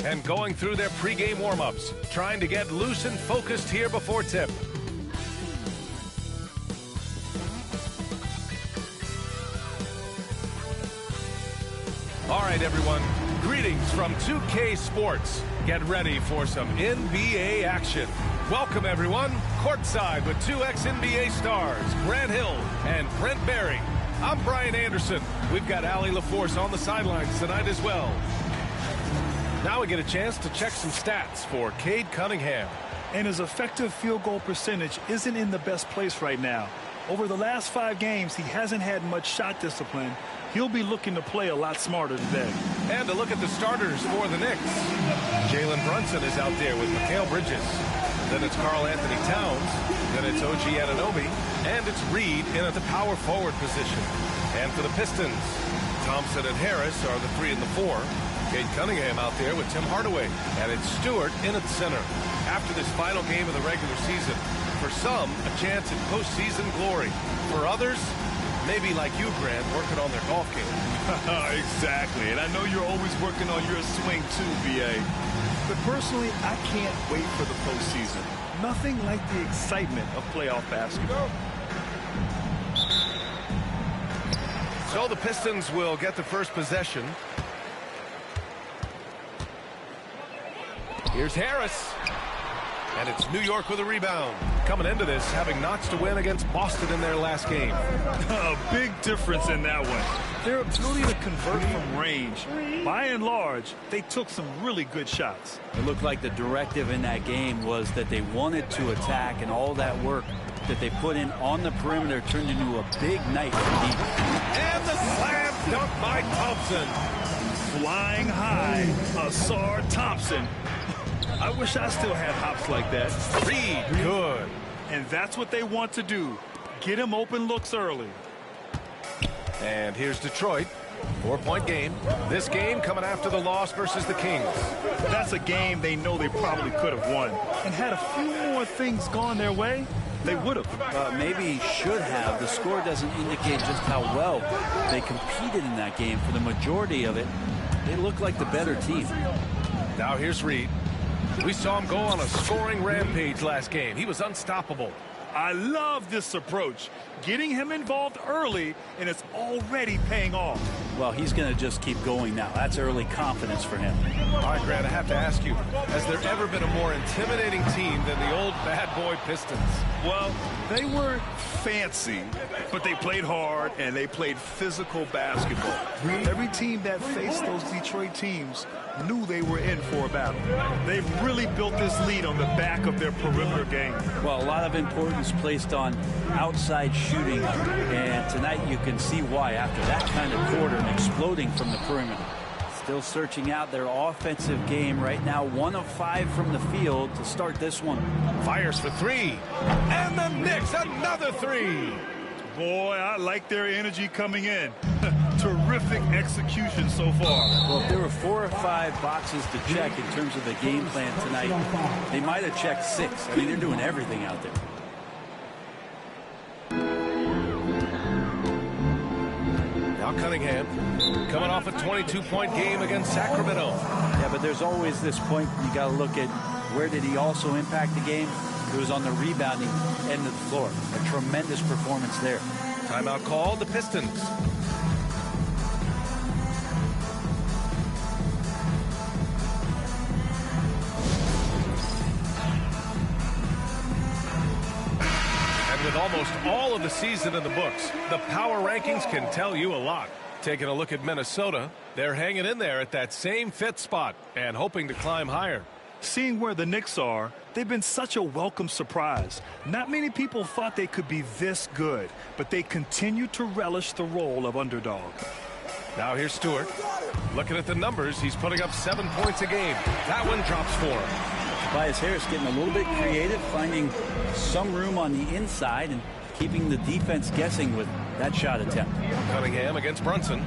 And going through their pregame warm-ups, trying to get loose and focused here before tip. All right, everyone. Greetings from 2K Sports. Get ready for some NBA action. Welcome, everyone. Courtside with two ex-NBA stars, Grant Hill and Brent Berry. I'm Brian Anderson. We've got Allie LaForce on the sidelines tonight as well. Now we get a chance to check some stats for Cade Cunningham. And his effective field goal percentage isn't in the best place right now. Over the last 5 games, he hasn't had much shot discipline. He'll be looking to play a lot smarter today. And to look at the starters for the Knicks. Jalen Brunson is out there with Mikal Bridges. Then it's Karl Anthony Towns. Then it's OG Anunoby. And it's Reed in at the power forward position. And for the Pistons, Thompson and Harris are the 3 and the 4. Cade Cunningham out there with Tim Hardaway. And it's Stewart in at center. After this final game of the regular season, for some, a chance at postseason glory. For others, maybe like you, Grant, working on their golf game. Exactly. And I know you're always working on your swing too, B.A. But personally, I can't wait for the postseason. Nothing like the excitement of playoff basketball. So the Pistons will get the first possession. Here's Harris. And it's New York with a rebound. Coming into this, having notched a win against Boston in their last game. A big difference in that one. Their ability to convert from range. By and large, they took some really good shots. It looked like the directive in that game was that they wanted to attack, and all that work that they put in on the perimeter turned into a big night for deep. And the slam dunk by Thompson. Flying high, Asar Thompson. I wish I still had hops like that. Reed, good. And that's what they want to do. Get him open looks early. And here's Detroit. 4-point game. This game coming after the loss versus the Kings. That's a game they know they probably could have won. And had a few more things gone their way, they would have. Maybe should have. The score doesn't indicate just how well they competed in that game. For the majority of it, they look like the better team. Now here's Reed. We saw him go on a scoring rampage last game. He was unstoppable. I love this approach. Getting him involved early, and it's already paying off. Well, he's going to just keep going now. That's early confidence for him. All right, Grant, I have to ask you, has there ever been a more intimidating team than the old bad boy Pistons? Well, they weren't fancy, but they played hard, and they played physical basketball. Every team that faced those Detroit teams knew they were in for a battle. They've really built this lead on the back of their perimeter game. Well, a lot of importance placed on outside shooting, and tonight you can see why after that kind of quarter and exploding from the perimeter. Still searching out their offensive game right now. 1 of 5 from the field to start this one. Fires for 3. And the Knicks, another 3. Boy, I like their energy coming in. Terrific execution so far. Well, if there were 4 or 5 boxes to check in terms of the game plan tonight, they might have checked 6. I mean, they're doing everything out there. Now Cunningham coming off a 22-point game against Sacramento. Yeah, but there's always this point you got to look at where did he also impact the game. It was on the rebounding end of the floor. A tremendous performance there. Timeout called, the Pistons. With almost all of the season in the books, the power rankings can tell you a lot. Taking a look at Minnesota, they're hanging in there at that same 5th spot and hoping to climb higher. Seeing where the Knicks are, they've been such a welcome surprise. Not many people thought they could be this good, but they continue to relish the role of underdog. Now here's Stewart. Looking at the numbers, he's putting up 7 points a game. That one drops 4. Tobias Harris getting a little bit creative, finding some room on the inside and keeping the defense guessing with that shot attempt. Cunningham against Brunson.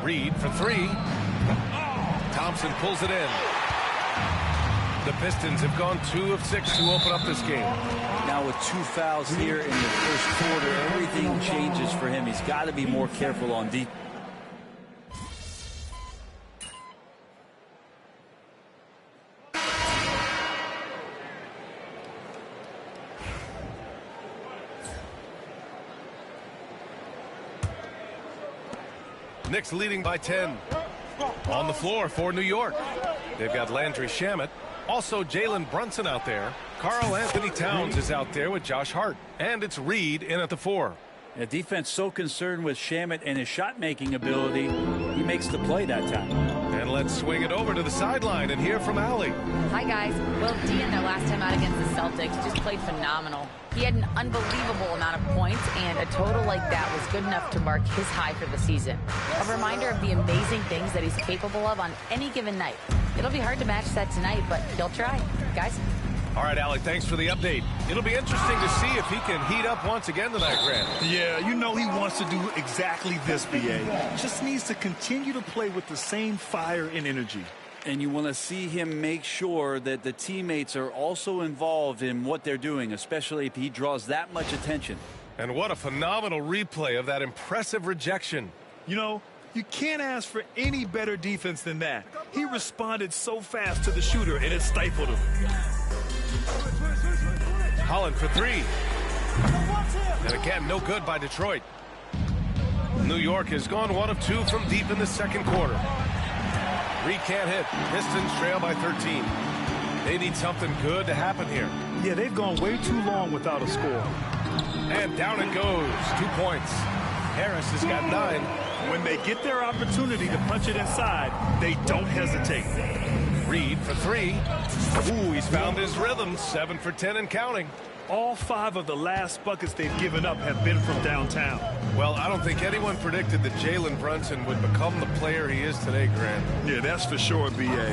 Reed for three. Thompson pulls it in. The Pistons have gone 2 of 6 to open up this game. Now with 2 fouls here in the first quarter, everything changes for him. He's got to be more careful on defense. Knicks leading by 10. On the floor for New York. They've got Landry Shamet. Also Jalen Brunson out there. Karl Anthony Towns is out there with Josh Hart. And it's Reed in at the 4. The defense so concerned with Shamet and his shot-making ability, he makes the play that time. And let's swing it over to the sideline and hear from Allie. Hi, guys. Well, Dean, their last time out against the Celtics, just played phenomenal. He had an unbelievable amount of points, and a total like that was good enough to mark his high for the season. A reminder of the amazing things that he's capable of on any given night. It'll be hard to match that tonight, but he'll try. Guys? All right, Allie, thanks for the update. It'll be interesting to see if he can heat up once again tonight, Grant. Yeah, you know he wants to do exactly this, B.A. Just needs to continue to play with the same fire and energy. And you want to see him make sure that the teammates are also involved in what they're doing, especially if he draws that much attention. And what a phenomenal replay of that impressive rejection. You know, you can't ask for any better defense than that. He responded so fast to the shooter, and it stifled him. Holland for three. And again, no good by Detroit. New York has gone 1 of 2 from deep in the second quarter. Reed can't hit. Pistons trail by 13. They need something good to happen here. Yeah, they've gone way too long without a score. And down it goes. 2 points. Harris has got 9. When they get their opportunity to punch it inside, they don't hesitate. Reed for three. Ooh, he's found his rhythm. 7 for 10 and counting. All 5 of the last buckets they've given up have been from downtown. Well, I don't think anyone predicted that Jalen Brunson would become the player he is today, Grant. Yeah, that's for sure, B.A.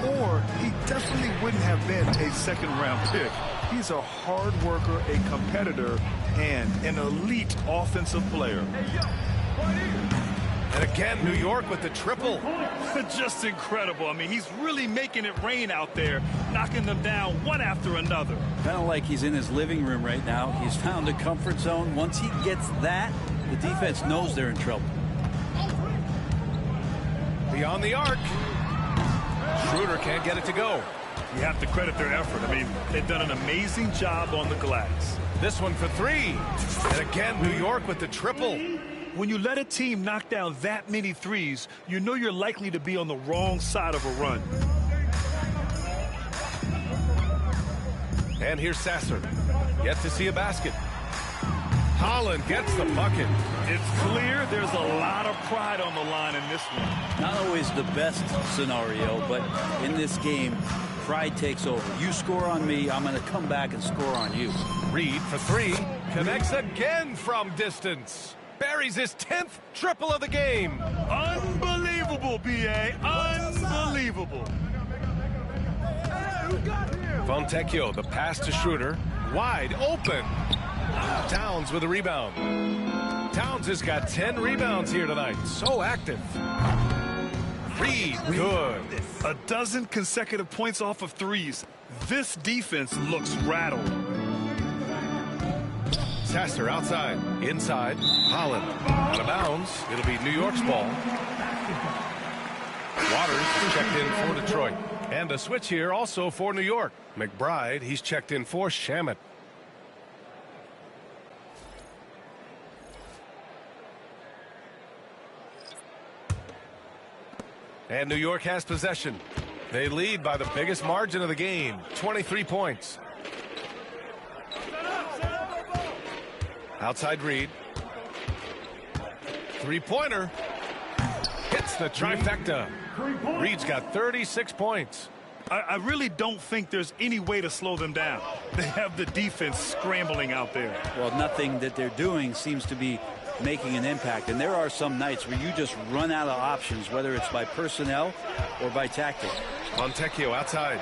Or he definitely wouldn't have been a second-round pick. He's a hard worker, a competitor, and an elite offensive player. And again, New York with the triple. Just incredible. I mean, he's really making it rain out there, knocking them down one after another. Kind of like he's in his living room right now. He's found a comfort zone. Once he gets that, the defense knows they're in trouble. Beyond the arc. Schroeder can't get it to go. You have to credit their effort. I mean, they've done an amazing job on the glass. This one for three. And again, New York with the triple. When you let a team knock down that many threes, you know you're likely to be on the wrong side of a run. And here's Sasser. Yet to see a basket. Holland gets the bucket. It's clear there's a lot of pride on the line in this one. Not always the best scenario, but in this game, pride takes over. You score on me, I'm going to come back and score on you. Reed for three. Connects again from distance. Buries his 10th triple of the game. Unbelievable, B.A. Unbelievable. Fontecchio, the pass to Schroeder. Wide open. Towns with a rebound. Towns has got 10 rebounds here tonight. So active. Reed, good. A dozen consecutive points off of threes. This defense looks rattled. Sasser outside. Inside. Holland. Out of bounds. It'll be New York's ball. Waters checked in for Detroit. And a switch here also for New York. McBride, he's checked in for Shamet. And New York has possession. They lead by the biggest margin of the game, 23 points. Outside Reed. Three-pointer. Hits the trifecta. Reed's got 36 points. I really don't think there's any way to slow them down. They have the defense scrambling out there. Well, nothing that they're doing seems to be making an impact. And there are some nights where you just run out of options, whether it's by personnel or by tactics. Fontecchio outside.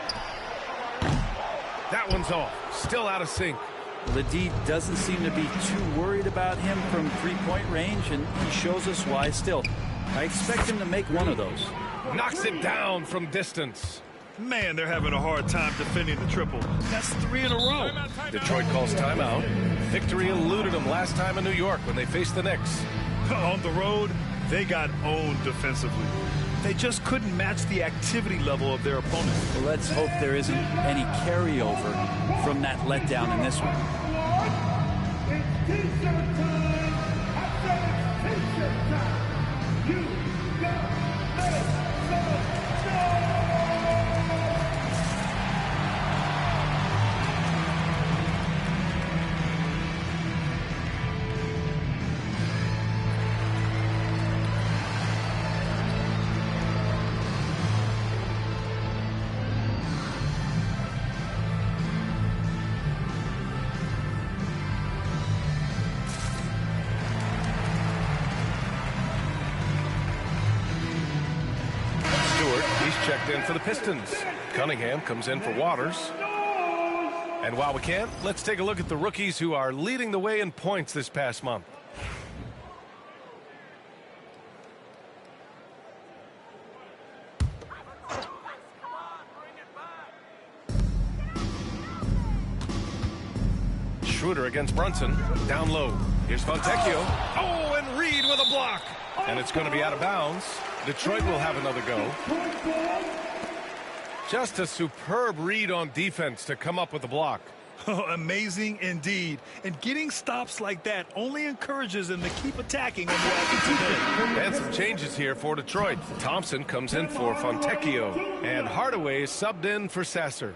That one's off. Still out of sync. Well, the D doesn't seem to be too worried about him from three-point range, and he shows us why still. I expect him to make one of those. Knocks it down from distance. Man, they're having a hard time defending the triple. That's 3 in a row. Detroit calls timeout. Victory eluded them last time in New York when they faced the Knicks. On the road, they got owned defensively. They just couldn't match the activity level of their opponent. Well, let's hope there isn't any carryover from that letdown in this one. Checked in for the Pistons. Cunningham comes in for Waters. And while we can, let's take a look at the rookies who are leading the way in points this past month. Schroeder against Brunson. Down low. Here's Fontecchio. Oh, and Reed with a block. And it's going to be out of bounds. Detroit will have another go. Just a superb read on defense to come up with the block. Oh, amazing indeed. And getting stops like that only encourages them to keep attacking on the offensive end. And some changes here for Detroit. Thompson comes in for Fontecchio. And Hardaway is subbed in for Sasser.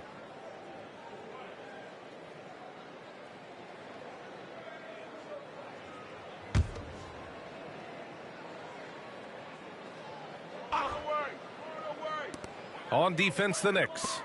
On defense, the Knicks.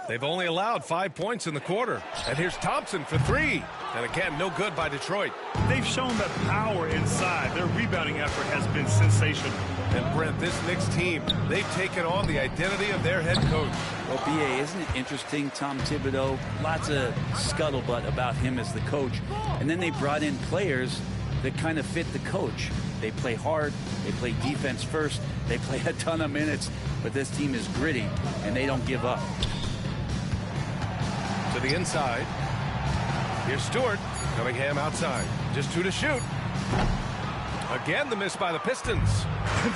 They've only allowed 5 points in the quarter. And here's Thompson for 3. And again, no good by Detroit. They've shown that power inside. Their rebounding effort has been sensational. And Brent, this Knicks team, they've taken on the identity of their head coach. Well, B.A., isn't it interesting, Tom Thibodeau? Lots of scuttlebutt about him as the coach. And then they brought in players that kind of fit the coach. They play hard. They play defense first. They play a ton of minutes. But this team is gritty, and they don't give up. To the inside. Here's Stewart. Cunningham outside. Just 2 to shoot. Again, the miss by the Pistons.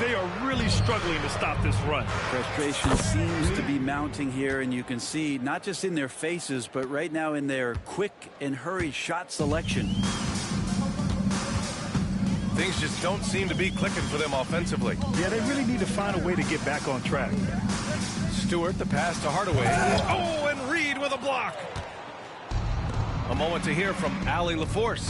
They are really struggling to stop this run. Frustration seems to be mounting here, and you can see not just in their faces, but right now in their quick and hurried shot selection. Things just don't seem to be clicking for them offensively. Yeah, they really need to find a way to get back on track. Stewart, the pass to Hardaway. Oh, and Reed with a block. A moment to hear from Allie LaForce.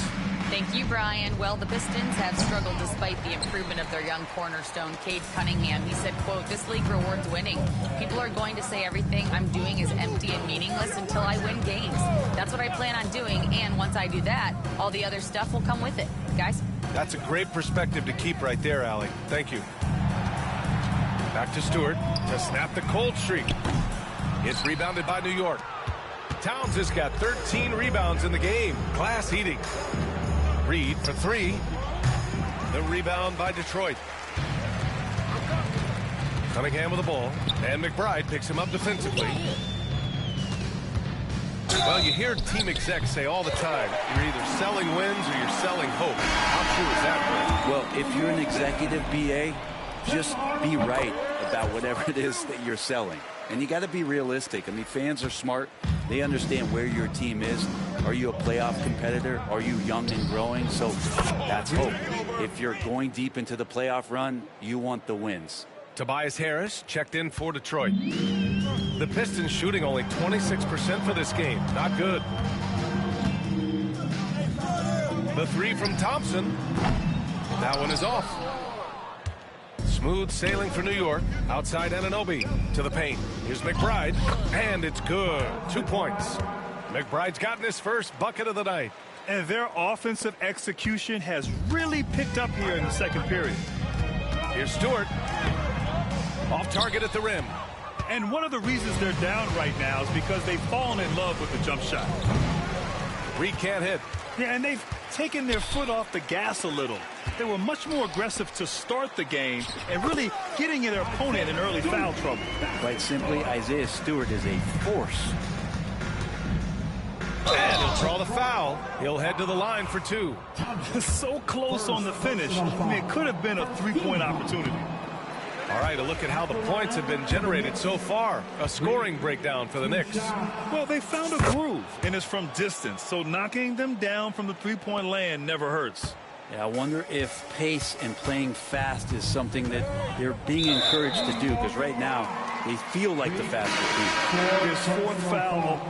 Thank you, Brian. Well, the Pistons have struggled despite the improvement of their young cornerstone, Cade Cunningham. He said, quote, "This league rewards winning. People are going to say everything I'm doing is empty and meaningless until I win games. That's what I plan on doing, and once I do that, all the other stuff will come with it." Guys? That's a great perspective to keep right there, Allie. Thank you. Back to Stewart to snap the cold streak. It's rebounded by New York. Towns has got 13 rebounds in the game. Glass heating. Reed for 3. The rebound by Detroit. Cunningham with the ball. And McBride picks him up defensively. Well, you hear team execs say all the time, you're either selling wins or you're selling hope. How true is that, Brent? Well, if you're an executive, B.A., just be right about whatever it is that you're selling. And you got to be realistic. I mean, fans are smart. They understand where your team is. Are you a playoff competitor? Are you young and growing? So that's hope. If you're going deep into the playoff run, you want the wins. Tobias Harris checked in for Detroit. The Pistons shooting only 26% for this game. Not good. The 3 from Thompson. That one is off. Smooth sailing for New York. Outside Anunoby to the paint. Here's McBride. And it's good. 2 points. McBride's gotten his first bucket of the night. And their offensive execution has really picked up here in the second period. Here's Stewart. Off target at the rim. And one of the reasons they're down right now is because they've fallen in love with the jump shot. Reed can't hit. Yeah, and they've taken their foot off the gas a little. They were much more aggressive to start the game and really getting their opponent in early foul trouble. Quite simply, Isaiah Stewart is a force. And he'll draw the foul. He'll head to the line for 2. So close on the finish. I mean, it could have been a three-point opportunity. All right, a look at how the points have been generated so far. A scoring breakdown for the Knicks. Well, they found a groove, and it's from distance, so knocking them down from the three-point land never hurts. Yeah, I wonder if pace and playing fast is something that they're being encouraged to do, because right now they feel like the faster team. His 4th foul.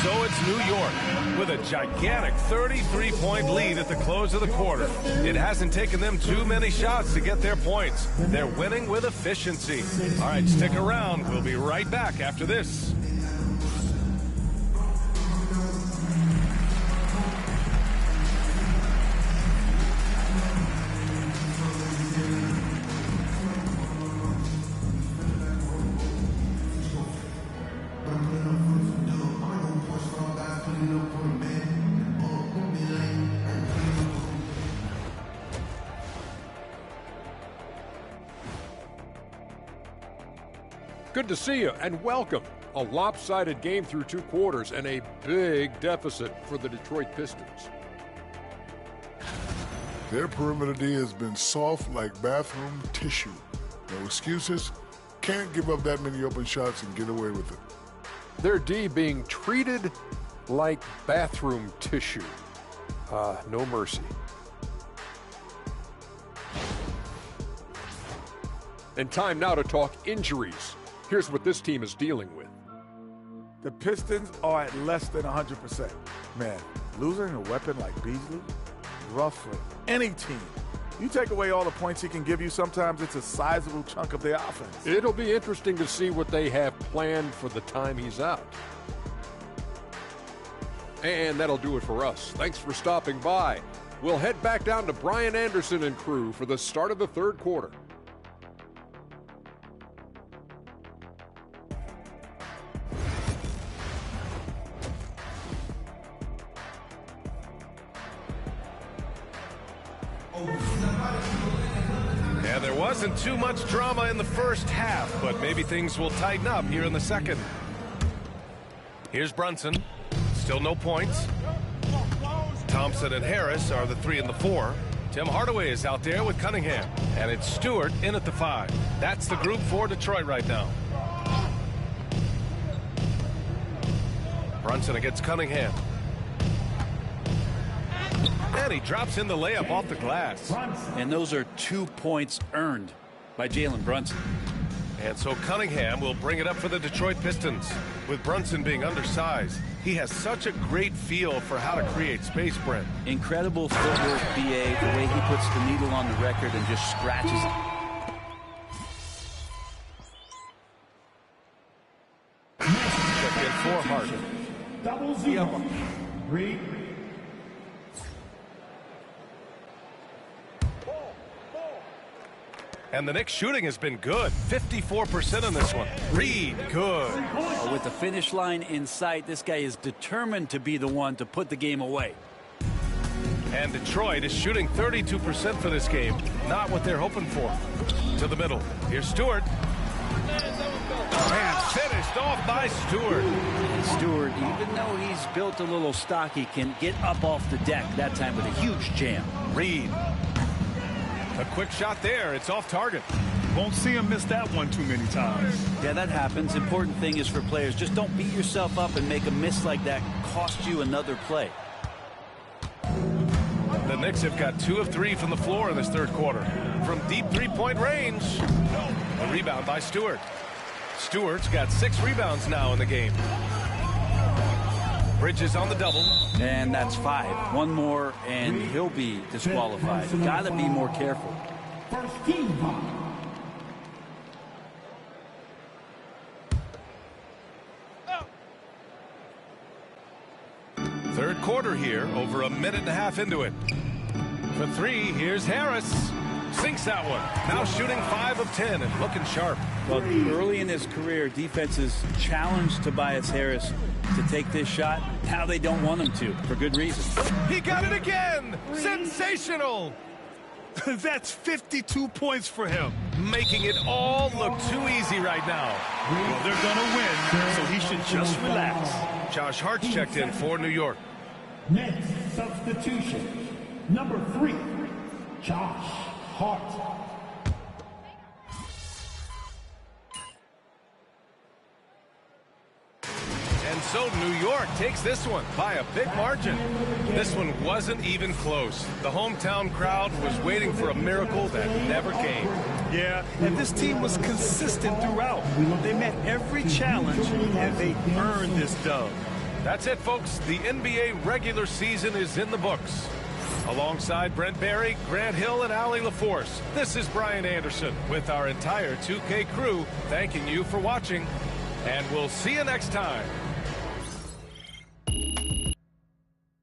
So it's New York with a gigantic 33-point lead at the close of the quarter. It hasn't taken them too many shots to get their points. They're winning with efficiency. All right, stick around. We'll be right back after this. Good to see you and welcome. A lopsided game through 2 quarters and a big deficit for the Detroit Pistons. Their perimeter D has been soft like bathroom tissue. No excuses. Can't give up that many open shots and get away with it. Their D being treated like bathroom tissue. No mercy. And time now to talk injuries. Here's what this team is dealing with. The Pistons are at less than 100%. Man, losing a weapon like Beasley, rough for any team. You take away all the points he can give you, sometimes it's a sizable chunk of their offense. It'll be interesting to see what they have planned for the time he's out. And that'll do it for us. Thanks for stopping by. We'll head back down to Brian Anderson and crew for the start of the 3rd quarter. Yeah, there wasn't too much drama in the first half, but maybe things will tighten up here in the second. Here's Brunson. Still no points. Thompson and Harris are the 3 and the 4. Tim Hardaway is out there with Cunningham. And it's Stewart in at the 5. That's the group for Detroit right now. Brunson against Cunningham. And he drops in the layup off the glass. And those are 2 points earned by Jalen Brunson. And so Cunningham will bring it up for the Detroit Pistons. With Brunson being undersized, he has such a great feel for how to create space, Brent. Incredible footwork, BA, the way he puts the needle on the record and just scratches it. Check in for Harden. Double zero. Reed. And the Knicks shooting has been good. 54% on this one. Reed, good. With the finish line in sight, this guy is determined to be the one to put the game away. And Detroit is shooting 32% for this game. Not what they're hoping for. To the middle. Here's Stewart. And finished off by Stewart. And Stewart, even though he's built a little stocky, can get up off the deck, that time with a huge jam. Reed. A quick shot there. It's off target. Won't see him miss that one too many times. Yeah, that happens. Important thing is for players, just don't beat yourself up and make a miss like that cost you another play. The Knicks have got 2 of 3 from the floor in this 3rd quarter. From deep 3-point range. A rebound by Stewart. Stewart's got 6 rebounds now in the game. Bridges on the double. And that's 5. One more, and he'll be disqualified. Got to be more careful. First team foul. Third quarter here, over a minute and a half into it. For 3, here's Harris. Sinks that one. Now shooting 5 of 10 and looking sharp. Well, early in his career, defenses challenged Tobias Harris to take this shot. Now they don't want him to, for good reason. He got it again! Sensational! That's 52 points for him. Making it all look too easy right now. Well, they're going to win, so he should just relax. Josh Hart's checked in for New York. Next substitution, number 3, Josh Hart. And so New York takes this one by a big margin. This one wasn't even close. The hometown crowd was waiting for a miracle that never came. Yeah, and this team was consistent throughout. They met every challenge, and they earned this dub. That's it, folks. The NBA regular season is in the books. Alongside Brent Barry, Grant Hill, and Allie LaForce, this is Brian Anderson with our entire 2K crew thanking you for watching, and we'll see you next time.